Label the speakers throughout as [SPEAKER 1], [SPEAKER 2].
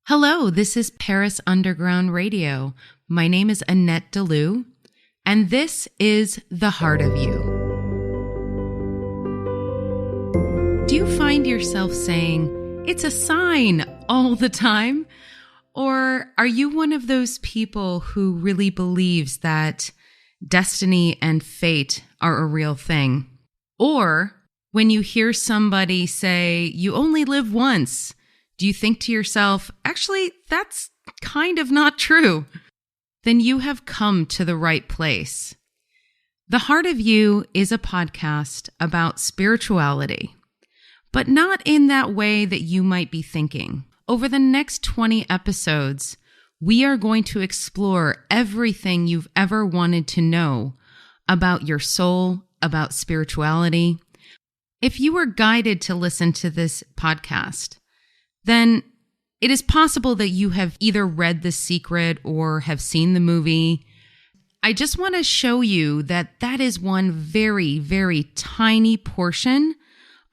[SPEAKER 1] Hello, this is Paris Underground Radio. My name is Annette Deleu, and this is The Heart of You. Do you find yourself saying, "It's a sign," all the time? Or are you one of those people who really believes that destiny and fate are a real thing? Or when you hear somebody say, "You only live once," do you think to yourself, actually, that's kind of not true? Then you have come to the right place. The Heart of You is a podcast about spirituality, but not in that way that you might be thinking. Over the next 20 episodes, we are going to explore everything you've ever wanted to know about your soul, about spirituality. If you were guided to listen to this podcast, then it is possible that you have either read The Secret or have seen the movie. I just want to show you that that is one very, very tiny portion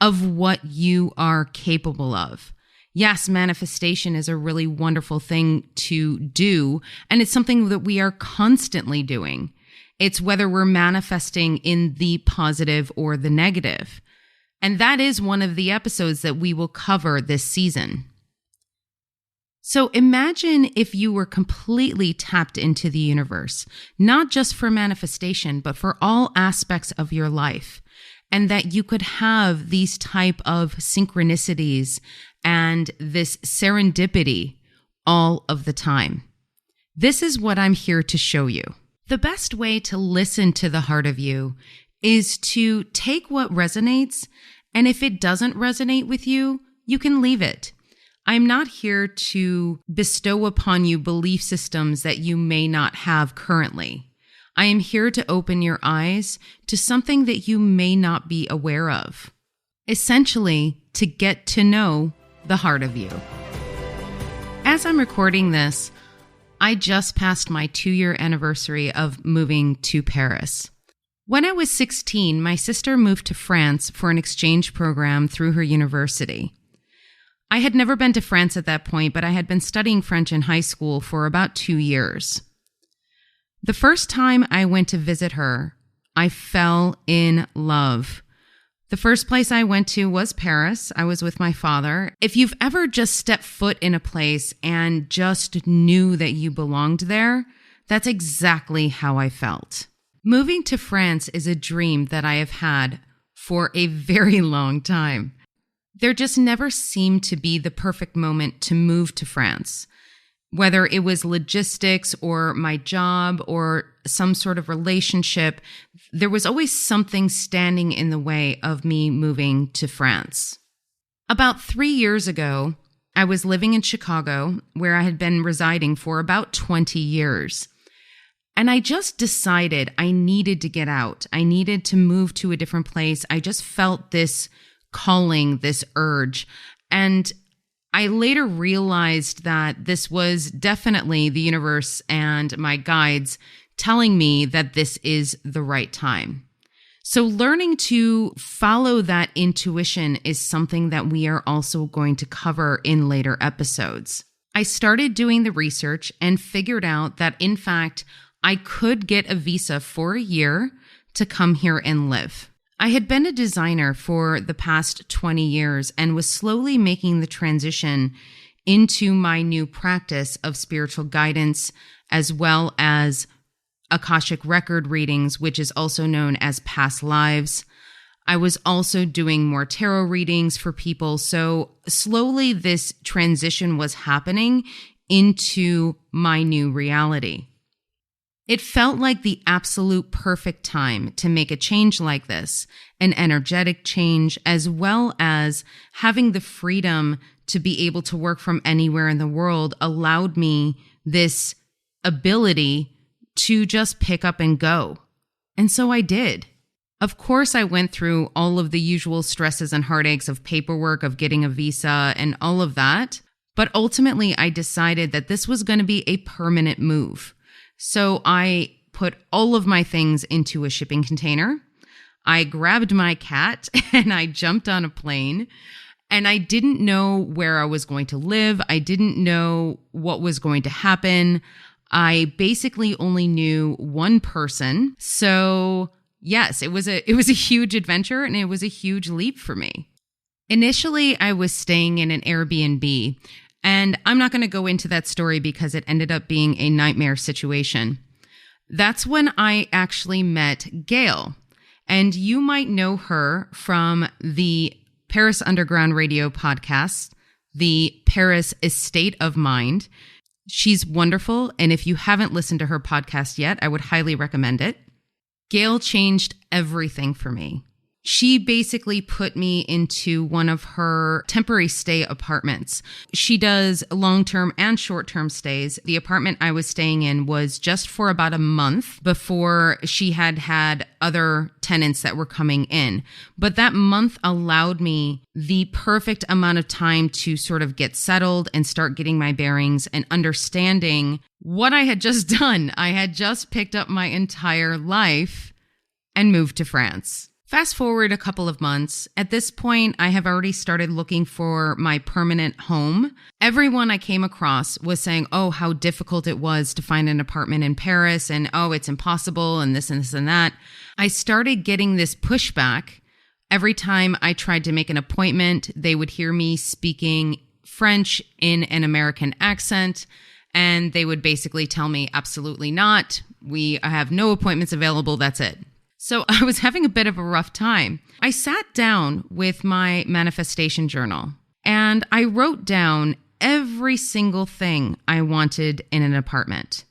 [SPEAKER 1] of what you are capable of. Yes, manifestation is a really wonderful thing to do, and it's something that we are constantly doing. It's whether we're manifesting in the positive or the negative. And that is one of the episodes that we will cover this season. So imagine if you were completely tapped into the universe, not just for manifestation, but for all aspects of your life, and that you could have these type of synchronicities and this serendipity all of the time. This is what I'm here to show you. The best way to listen to the heart of you is to take what resonates, and if it doesn't resonate with you, you can leave it. I'm not here to bestow upon you belief systems that you may not have currently. I am here to open your eyes to something that you may not be aware of. Essentially, to get to know the heart of you. As I'm recording this, I just passed my 2-year anniversary of moving to Paris. When I was 16, my sister moved to France for an exchange program through her university. I had never been to France at that point, but I had been studying French in high school for about 2 years. The first time I went to visit her, I fell in love. The first place I went to was Paris. I was with my father. If you've ever just stepped foot in a place and just knew that you belonged there, that's exactly how I felt. Moving to France is a dream that I have had for a very long time. There just never seemed to be the perfect moment to move to France. Whether it was logistics or my job or some sort of relationship, there was always something standing in the way of me moving to France. About 3 years ago, I was living in Chicago, where I had been residing for about 20 years. And I just decided I needed to get out. I needed to move to a different place. I just felt this calling, this urge. And I later realized that this was definitely the universe and my guides telling me that this is the right time. So learning to follow that intuition is something that we are also going to cover in later episodes. I started doing the research and figured out that, in fact, I could get a visa for a year to come here and live. I had been a designer for the past 20 years and was slowly making the transition into my new practice of spiritual guidance, as well as Akashic record readings, which is also known as past lives. I was also doing more tarot readings for people. So slowly this transition was happening into my new reality. It felt like the absolute perfect time to make a change like this, an energetic change, as well as having the freedom to be able to work from anywhere in the world allowed me this ability to just pick up and go. And so I did. Of course, I went through all of the usual stresses and heartaches of paperwork, of getting a visa and all of that. But ultimately, I decided that this was going to be a permanent move. So I put all of my things into a shipping container. I grabbed my cat and I jumped on a plane And I didn't know where I was going to live. I didn't know what was going to happen. I basically only knew one person. So yes, it was a huge adventure, and it was a huge leap for me. Initially, I was staying in an Airbnb, and I'm not going to go into that story because it ended up being a nightmare situation. That's when I actually met Gail, and you might know her from the Paris Underground Radio podcast, the Paris Estate of Mind. She's wonderful, and if you haven't listened to her podcast yet, I would highly recommend it. Gail changed everything for me. She basically put me into one of her temporary stay apartments. She does long-term and short-term stays. The apartment I was staying in was just for about a month before she had other tenants that were coming in. But that month allowed me the perfect amount of time to sort of get settled and start getting my bearings and understanding what I had just done. I had just picked up my entire life and moved to France. Fast forward a couple of months. At this point, I have already started looking for my permanent home. Everyone I came across was saying, oh, how difficult it was to find an apartment in Paris, and oh, it's impossible, and this and this and that. I started getting this pushback. Every time I tried to make an appointment, they would hear me speaking French in an American accent, and they would basically tell me, absolutely not. I have no appointments available. That's it. So I was having a bit of a rough time. I sat down with my manifestation journal and I wrote down every single thing I wanted in an apartment.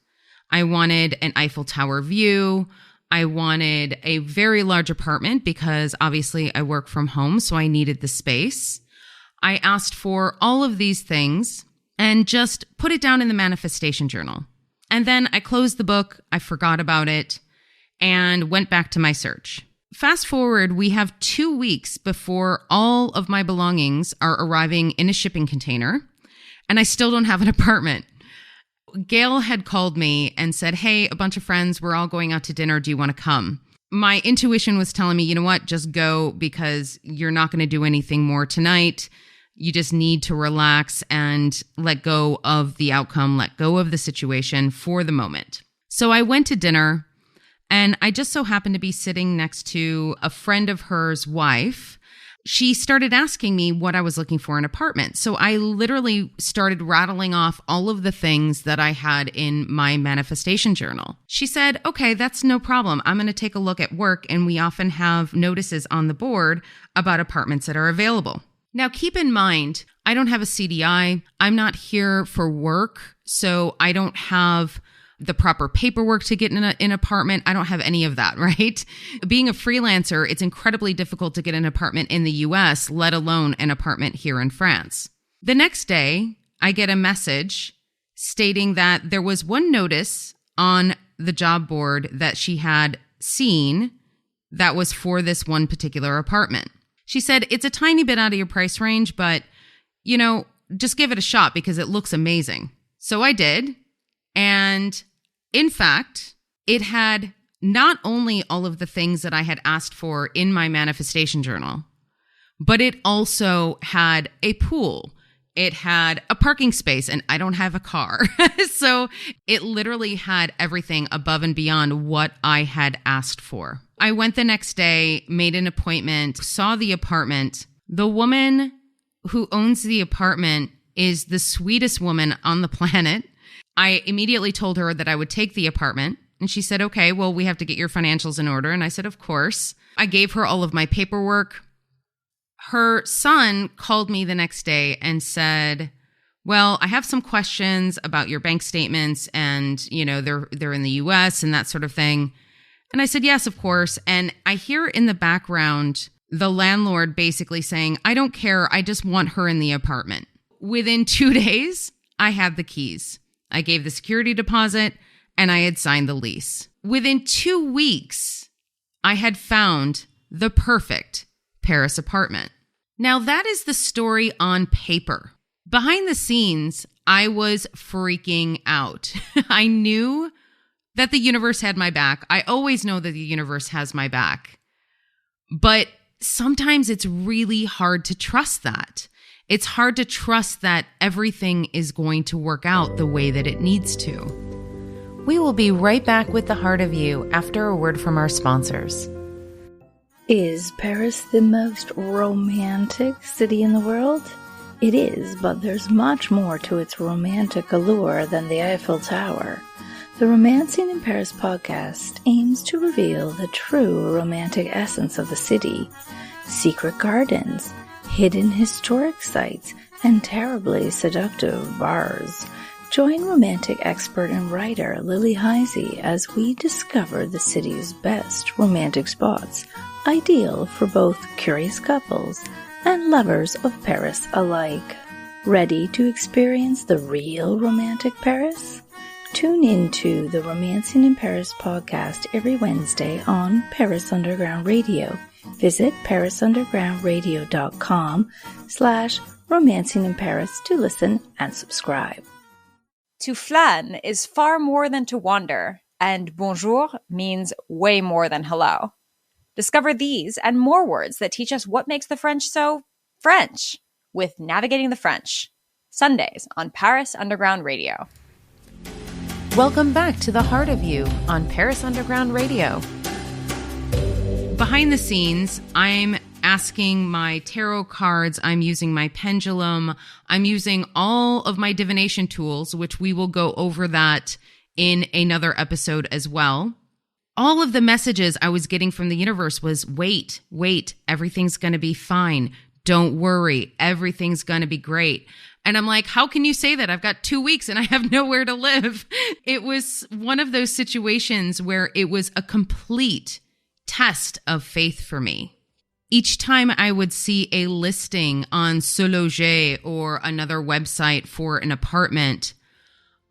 [SPEAKER 1] I wanted an Eiffel Tower view. I wanted a very large apartment because obviously I work from home, so I needed the space. I asked for all of these things and just put it down in the manifestation journal. And then I closed the book. I forgot about it and went back to my search. Fast forward, we have 2 weeks before all of my belongings are arriving in a shipping container, and I still don't have an apartment. Gail had called me and said, hey, a bunch of friends, we're all going out to dinner. Do you want to come? My intuition was telling me, you know what, just go because you're not going to do anything more tonight. You just need to relax and let go of the outcome, let go of the situation for the moment. So I went to dinner. And I just so happened to be sitting next to a friend of hers' wife. She started asking me what I was looking for in an apartment. So I literally started rattling off all of the things that I had in my manifestation journal. She said, okay, that's no problem. I'm going to take a look at work, and we often have notices on the board about apartments that are available. Now, keep in mind, I don't have a CDI. I'm not here for work, so I don't have the proper paperwork to get in an apartment. I don't have any of that, right? Being a freelancer, it's incredibly difficult to get an apartment in the US, let alone an apartment here in France. The next day, I get a message stating that there was one notice on the job board that she had seen that was for this one particular apartment. She said, it's a tiny bit out of your price range, but, just give it a shot because it looks amazing. So I did. And in fact, it had not only all of the things that I had asked for in my manifestation journal, but it also had a pool. It had a parking space, and I don't have a car. So it literally had everything above and beyond what I had asked for. I went the next day, made an appointment, saw the apartment. The woman who owns the apartment is the sweetest woman on the planet. I immediately told her that I would take the apartment, and she said, okay, well, we have to get your financials in order. And I said, of course. I gave her all of my paperwork. Her son called me the next day and said, well, I have some questions about your bank statements, and, they're in the US and that sort of thing. And I said, yes, of course. And I hear in the background the landlord basically saying, I don't care. I just want her in the apartment. Within 2 days, I had the keys. I gave the security deposit, and I had signed the lease. Within 2 weeks, I had found the perfect Paris apartment. Now, that is the story on paper. Behind the scenes, I was freaking out. I knew that the universe had my back. I always know that the universe has my back. But sometimes it's really hard to trust that. It's hard to trust that everything is going to work out the way that it needs to. We will be right back with the Heart of You after a word from our sponsors.
[SPEAKER 2] Is Paris the most romantic city in the world? It is, but there's much more to its romantic allure than the Eiffel Tower. The Romancing in Paris podcast aims to reveal the true romantic essence of the city. Secret gardens, hidden historic sites, and terribly seductive bars. Join romantic expert and writer Lily Heisey as we discover the city's best romantic spots, ideal for both curious couples and lovers of Paris alike. Ready to experience the real romantic Paris? Tune into the Romancing in Paris podcast every Wednesday on Paris Underground Radio. Visit parisundergroundradio.com/romancing in Paris to listen and subscribe.
[SPEAKER 3] To flâne is far more than to wander, and bonjour means way more than hello. Discover these and more words that teach us what makes the French so French with Navigating the French, Sundays on Paris Underground Radio.
[SPEAKER 1] Welcome back to the Heart of You on Paris Underground Radio. Behind the scenes, I'm asking my tarot cards, I'm using my pendulum, I'm using all of my divination tools, which we will go over that in another episode as well. All of the messages I was getting from the universe was, wait, everything's going to be fine. Don't worry, everything's going to be great. And I'm like, how can you say that? I've got 2 weeks and I have nowhere to live. It was one of those situations where it was a complete test of faith for me. Each time I would see a listing on Se Loger or another website for an apartment,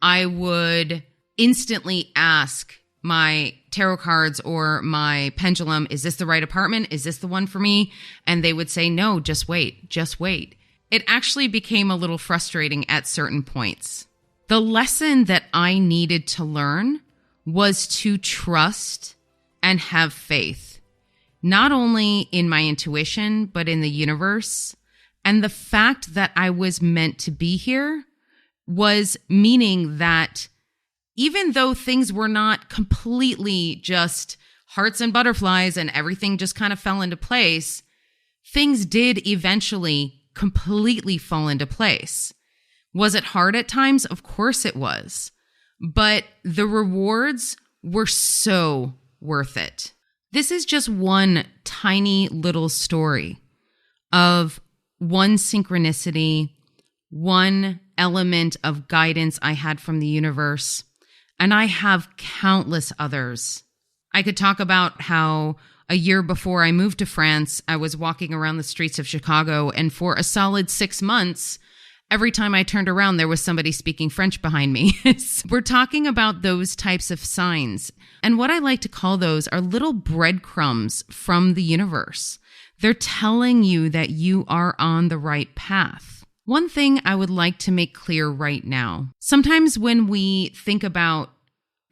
[SPEAKER 1] I would instantly ask my tarot cards or my pendulum, is this the right apartment? Is this the one for me? And they would say, no, just wait. It actually became a little frustrating at certain points. The lesson that I needed to learn was to trust and have faith, not only in my intuition, but in the universe. And the fact that I was meant to be here was meaning that even though things were not completely just hearts and butterflies and everything just kind of fell into place, things did eventually completely fall into place. Was it hard at times? Of course it was. But the rewards were so worth it. This is just one tiny little story of one synchronicity, one element of guidance I had from the universe, and I have countless others. I could talk about how a year before I moved to France, I was walking around the streets of Chicago, and for a solid 6 months, every time I turned around, there was somebody speaking French behind me. We're talking about those types of signs. And what I like to call those are little breadcrumbs from the universe. They're telling you that you are on the right path. One thing I would like to make clear right now, sometimes when we think about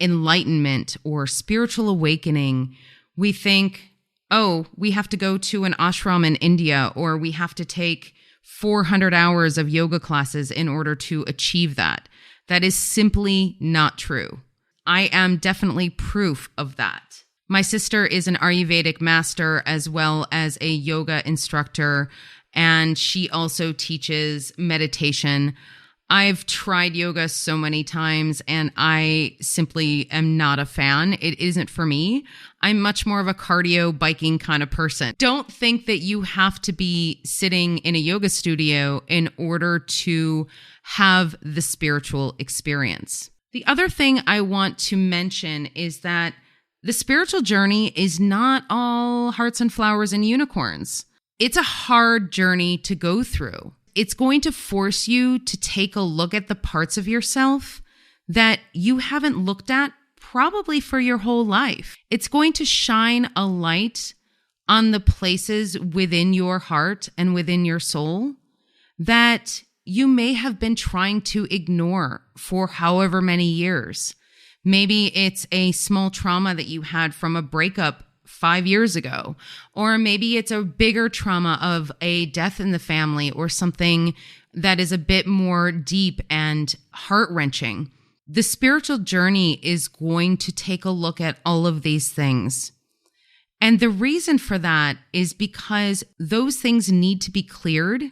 [SPEAKER 1] enlightenment or spiritual awakening, we think, oh, we have to go to an ashram in India, or we have to take 400 hours of yoga classes in order to achieve that. That is simply not true. I am definitely proof of that. My sister is an Ayurvedic master as well as a yoga instructor, and she also teaches meditation. I've tried yoga so many times and I simply am not a fan. It isn't for me. I'm much more of a cardio biking kind of person. Don't think that you have to be sitting in a yoga studio in order to have the spiritual experience. The other thing I want to mention is that the spiritual journey is not all hearts and flowers and unicorns. It's a hard journey to go through. It's going to force you to take a look at the parts of yourself that you haven't looked at probably for your whole life. It's going to shine a light on the places within your heart and within your soul that you may have been trying to ignore for however many years. Maybe it's a small trauma that you had from a breakup 5 years ago, or maybe it's a bigger trauma of a death in the family or something that is a bit more deep and heart-wrenching. The spiritual journey is going to take a look at all of these things. And the reason for that is because those things need to be cleared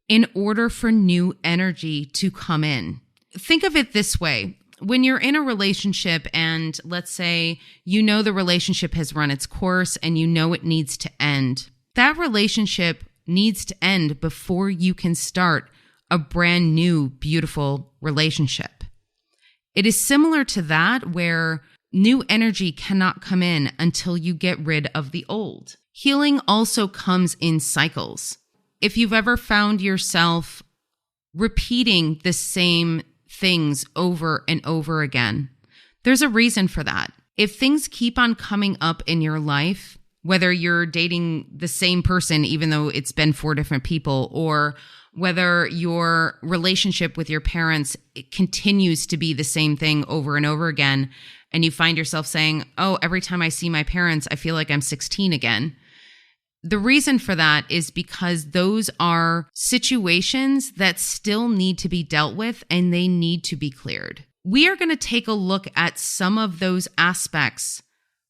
[SPEAKER 1] in order for new energy to come in. Think of it this way. When you're in a relationship and let's say you know the relationship has run its course and you know it needs to end, that relationship needs to end before you can start a brand new, beautiful relationship. It is similar to that where new energy cannot come in until you get rid of the old. Healing also comes in cycles. If you've ever found yourself repeating the same things over and over again, there's a reason for that. If things keep on coming up in your life, whether you're dating the same person, even though it's been 4 different people, or whether your relationship with your parents continues to be the same thing over and over again, and you find yourself saying, oh, every time I see my parents, I feel like I'm 16 again. The reason for that is because those are situations that still need to be dealt with and they need to be cleared. We are going to take a look at some of those aspects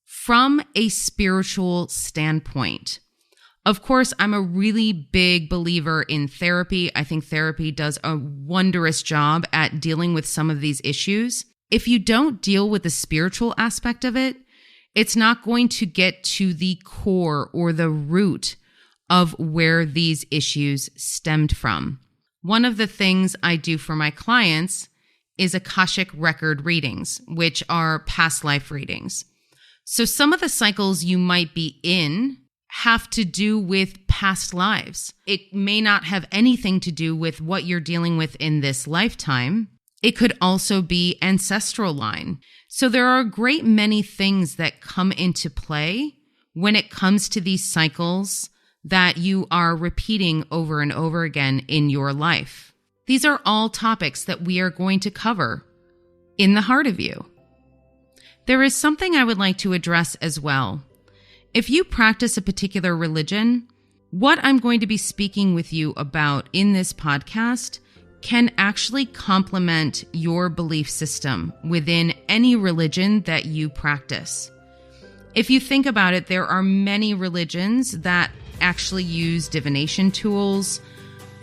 [SPEAKER 1] from a spiritual standpoint. Of course, I'm a really big believer in therapy. I think therapy does a wondrous job at dealing with some of these issues. If you don't deal with the spiritual aspect of it, it's not going to get to the core or the root of where these issues stemmed from. One of the things I do for my clients is Akashic record readings, which are past life readings. So some of the cycles you might be in have to do with past lives. It may not have anything to do with what you're dealing with in this lifetime. It could also be ancestral line. So there are a great many things that come into play when it comes to these cycles that you are repeating over and over again in your life. These are all topics that we are going to cover in the Heart of You. There is something I would like to address as well. If you practice a particular religion, what I'm going to be speaking with you about in this podcast can actually complement your belief system within any religion that you practice. If you think about it, there are many religions that actually use divination tools.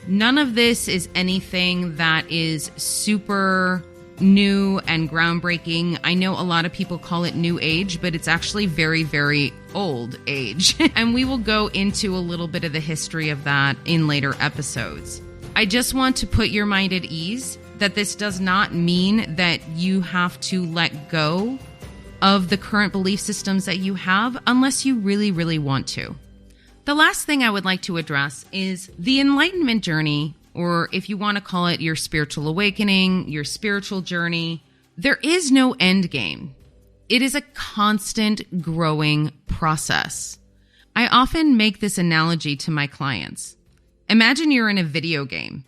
[SPEAKER 1] None of this is anything that is super new and groundbreaking. I know a lot of people call it new age, but it's actually very, very old age. And we will go into a little bit of the history of that in later episodes. I just want to put your mind at ease that this does not mean that you have to let go of the current belief systems that you have unless you really, really want to. The last thing I would like to address is the enlightenment journey, or if you want to call it your spiritual awakening, your spiritual journey. There is no end game. It is a constant growing process. I often make this analogy to my clients. Imagine you're in a video game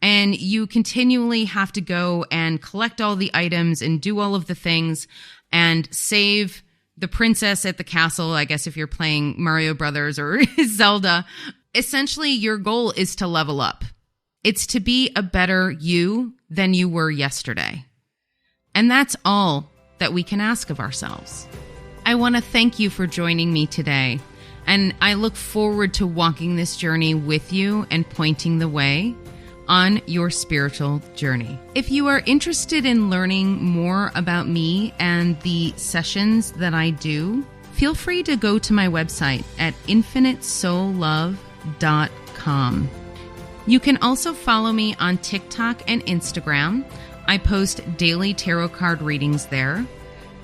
[SPEAKER 1] and you continually have to go and collect all the items and do all of the things and save the princess at the castle, I guess if you're playing Mario Brothers or Zelda. Essentially, your goal is to level up. It's to be a better you than you were yesterday. And that's all that we can ask of ourselves. I want to thank you for joining me today. And I look forward to walking this journey with you and pointing the way on your spiritual journey. If you are interested in learning more about me and the sessions that I do, feel free to go to my website at infinitesoullove.com. You can also follow me on TikTok and Instagram. I post daily tarot card readings there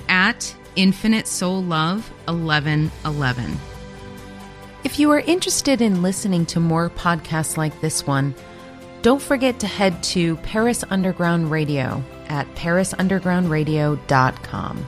[SPEAKER 1] at infinitesoullove1111. If you are interested in listening to more podcasts like this one, don't forget to head to Paris Underground Radio at parisundergroundradio.com.